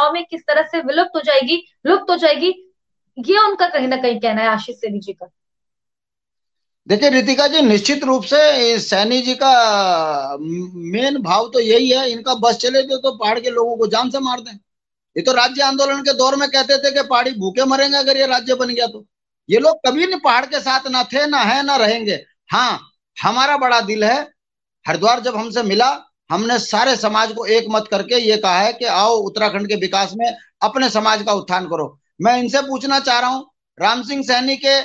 गांव में किस तरह से विलुप्त हो जाएगी, लुप्त हो जाएगी, ये उनका कहीं ना कहीं कहना है, आशीष सेनी जी का। देखिए रितिका जी, निश्चित रूप से सैनी जी का मेन भाव तो यही है, इनका बस चले तो पहाड़ के लोगों को जान से मार दें। ये तो राज्य आंदोलन के दौर में कहते थे कि पहाड़ी भूखे मरेंगे अगर ये राज्य बन गया तो। ये लोग कभी नहीं पहाड़ के साथ ना थे, ना है, ना रहेंगे। हाँ, हमारा बड़ा दिल है। हरिद्वार जब हमसे मिला, हमने सारे समाज को एक मत करके ये कहा है कि आओ उत्तराखंड के विकास में अपने समाज का उत्थान करो। मैं इनसे पूछना चाह रहा हूँ, राम सिंह सैनी के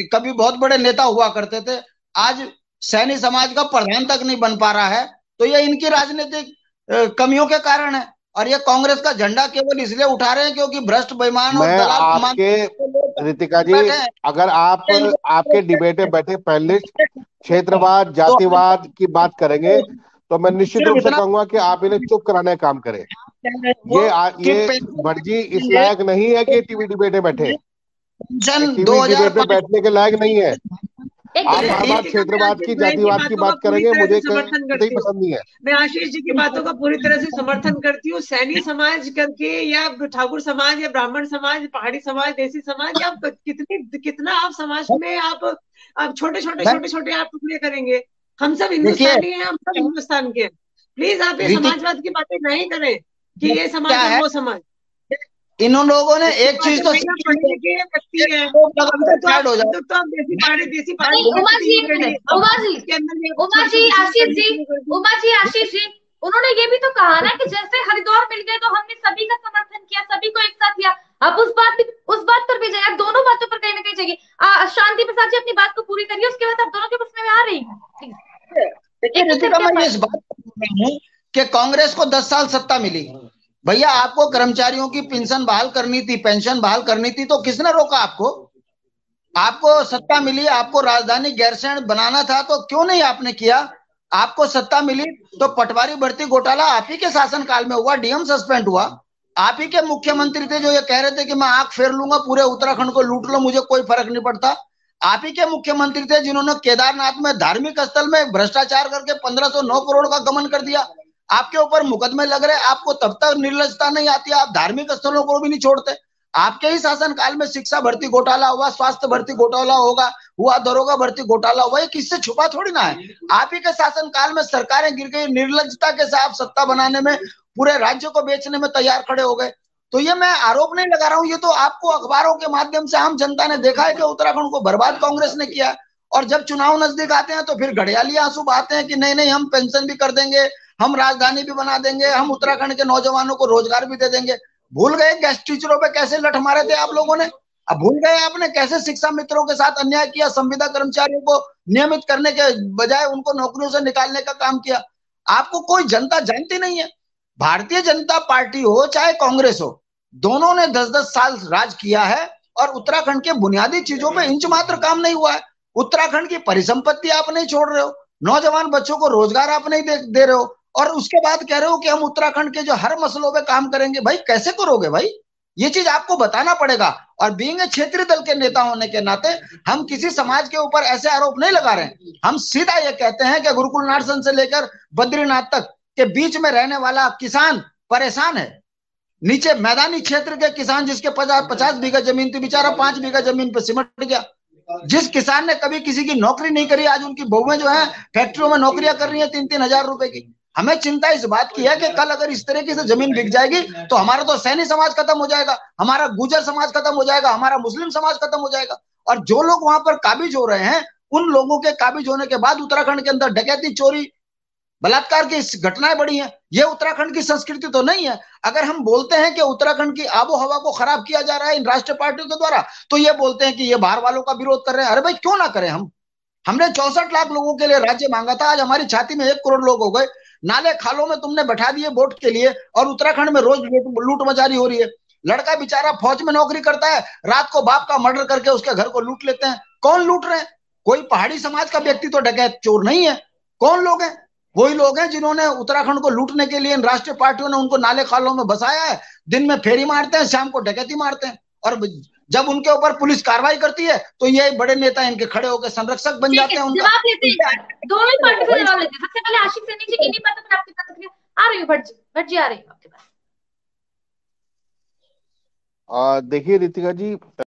कभी बहुत बड़े नेता हुआ करते थे, आज सैनी समाज का प्रधान तक नहीं बन पा रहा है, तो ये इनकी राजनीतिक कमियों के कारण है। और ये कांग्रेस का झंडा केवल इसलिए उठा रहे हैं क्योंकि भ्रष्ट बेईमान और मैं दलाल आपके, रितिका जी, बैठे हैं। अगर आप आपके डिबेट में बैठे पहले क्षेत्रवाद तो जातिवाद की बात करेंगे तो मैं निश्चित सिर्फ रूप से इतना कहूंगा कि आप इन्हें चुप कराने का काम करें। वो कि ये पेंशन भटजी इस लायक नहीं है कि टीवी डिबेट में बैठे। ये टीवी डिबेट में 2005 बैठने के लायक नहीं है। एक आप बार बार रितिका, मैं क्षेत्रवाद की आशीष भाई की जातिवाद की बातों का बात पूरी करेंगे, तरह से मुझे समर्थन कतई करती हूँ। पसंद नहीं है। मैं आशीष जी की बातों का पूरी तरह से समर्थन करती हूँ। सैनी समाज करके या ठाकुर समाज या ब्राह्मण समाज, पहाड़ी समाज, देसी समाज, या कितनी कितना आप समाज में आप छोटे छोटे मैं छोटे छोटे आप टुकड़े करेंगे। हम सब देखिए हिंदुस्तानी हैं, हम सब हिंदुस्तान के हैं। प्लीज आप ये रीति समाजवाद की बातें नहीं करें कि ये क्या समाज और है, वो समाज। इन लोगों ने देसी एक समाज चीज में तो महिला सीखी पढ़ी है लिखी है, कि बच्ची है। लोग अब लगातार तक तो आप ऐड हो अब जाओ। तक तो आप देसी पहाड़ी नहीं, भूमि उमा से जी, टीवी एक करी। मिनट, अब उमा जी, उसके अंदर भी आप उमा छोटी जी, छोटी चीजें आशीष करनी जी, शुरू कर दी। उमा जी, आशीष जी, उन्होंने ये भी तो कहा ना कि जैसे हरिद्वार मिल गए तो हमने सभी का समर्थन किया, सभी को एक साथ लिया। अब उस बात पर भी जाए, आप दोनों बातों पर कहीं ना कहीं चाहिए। शांति प्रसाद जी अपनी बात को पूरी करिए, उसके बाद आप दोनों के प्रश्न में आ रही हूँ, प्लीज देखिए एक एक रितिका, करके आप मैं इस बात बात पर बोल रहा हूँ कि कांग्रेस को 10 साल सत्ता मिली। भैया, आपको कर्मचारियों की पेंशन बहाल करनी थी, पेंशन बहाल करनी थी, तो किसने रोका आपको? आपको सत्ता मिली, आपको राजधानी गैरसैंण बनाना था, तो क्यों नहीं आपने किया? आपको सत्ता मिली तो पटवारी भर्ती घोटाला आप ही के शासनकाल में हुआ, डीएम सस्पेंड हुआ। आप ही के मुख्यमंत्री थे जो ये कह रहे थे कि मैं आंख फेर लूंगा, पूरे उत्तराखंड को लूट लो, मुझे कोई फर्क नहीं पड़ता। आप ही के मुख्यमंत्री थे जिन्होंने केदारनाथ में धार्मिक स्थल में भ्रष्टाचार करके 1509 करोड़ का गमन कर दिया। आपके ऊपर मुकदमे लग रहे, आपको तब तक निर्लजता नहीं आती, आप धार्मिक स्थलों को भी नहीं छोड़ते। आपके ही शासनकाल में शिक्षा भर्ती घोटाला हुआ, स्वास्थ्य भर्ती घोटाला होगा हुआ, दरोगा भर्ती घोटाला हुआ, ये किससे छुपा थोड़ी ना है। आप ही के शासनकाल में सरकारें गिर गई, निर्लजता के साथ सत्ता बनाने में, पूरे राज्य को बेचने में तैयार खड़े हो गए। तो ये मैं आरोप नहीं लगा रहा हूं, ये तो आपको अखबारों के माध्यम से आम जनता ने देखा है कि उत्तराखंड को बर्बाद कांग्रेस ने किया। और जब चुनाव नजदीक आते हैं तो फिर घड़ियाली आंसू बहाते हैं कि नहीं नहीं, हम पेंशन भी कर देंगे, हम राजधानी भी बना देंगे, हम उत्तराखंड के नौजवानों को रोजगार भी दे देंगे। भूल गए गेस्ट टीचरों पे कैसे लठ मारे थे आप लोगों ने? अब भूल गए आपने कैसे शिक्षा मित्रों के साथ अन्याय किया, संविदा कर्मचारियों को नियमित करने के बजाय उनको नौकरियों से निकालने का काम किया। आपको कोई जनता जानती नहीं है। भारतीय जनता पार्टी हो चाहे कांग्रेस हो, दोनों ने 10-10 साल राज किया है और उत्तराखंड के बुनियादी चीजों पे इंच मात्र काम नहीं हुआ है। उत्तराखंड की परिसंपत्ति आप नहीं छोड़ रहे हो, नौजवान बच्चों को रोजगार आप नहीं दे रहे हो, और उसके बाद कह रहे हो कि हम उत्तराखंड के जो हर मसलों पे काम करेंगे। भाई कैसे करोगे भाई? ये चीज आपको बताना पड़ेगा। और बीइंग क्षेत्रीय दल के नेता होने के नाते हम किसी समाज के ऊपर ऐसे आरोप नहीं लगा रहे हैं। हम सीधा ये कहते हैं कि गुरुकुलनाथ से लेकर बद्रीनाथ तक के बीच में रहने वाला किसान परेशान है। नीचे मैदानी क्षेत्र के किसान जिसके 50 बीघा जमीन थी, बेचारा 5 बीघा जमीन पे सिमट गया। जिस किसान ने कभी किसी की नौकरी नहीं करी, आज उनकी बहुएं जो है फैक्ट्रियों में नौकरियां कर रही है 3-3 हजार रुपए की। हमें चिंता इस बात की है कि कल अगर इस तरीके से जमीन बिक जाएगी तो हमारा तो सैनी समाज खत्म हो जाएगा, हमारा गुर्जर समाज खत्म हो जाएगा, हमारा मुस्लिम समाज खत्म हो जाएगा। और जो लोग वहां पर काबिज हो रहे हैं, उन लोगों के काबिज होने के बाद उत्तराखंड के अंदर डकैती, चोरी, बलात्कार की घटनाएं बढ़ी हैं। ये उत्तराखंड की संस्कृति तो नहीं है। अगर हम बोलते हैं कि उत्तराखंड की आबो हवा को खराब किया जा रहा है इन राष्ट्रीय पार्टियों के द्वारा, तो ये बोलते हैं कि ये बाहर वालों का विरोध कर रहे हैं। अरे भाई क्यों ना करें हम? हमने 64 लाख लोगों के लिए राज्य मांगा था, आज हमारी छाती में 1 करोड़ लोग हो गए। नाले खालों में तुमने बैठा दिए वोट के लिए, और उत्तराखंड में रोज लूट मचारी हो रही है। लड़का बेचारा फौज में नौकरी करता है, रात को बाप का मर्डर करके उसके घर को लूट लेते हैं। कौन लूट रहे हैं? कोई पहाड़ी समाज का व्यक्ति तो डकैत चोर नहीं है। कौन लोग हैं? वही लोग हैं जिन्होंने उत्तराखंड को लूटने के लिए इन राष्ट्रीय पार्टियों ने उनको नाले खालों में बसाया है। दिन में फेरी मारते हैं, शाम को डकैती मारते हैं, और जब उनके ऊपर पुलिस कार्रवाई करती है तो ये बड़े नेता इनके खड़े होकर संरक्षक बन ठीक जाते है, हैं उनका। जवाब लेते हैं, दोनों ही पार्टी से जवाब लेते हैं। सबसे पहले आशीष सेनी जी, इन्हीं बातों पर आपकी प्रतिक्रिया। आ रही हूँ भट्ट जी, आ रही हूँ आपके पास। देखिए रितिका जी,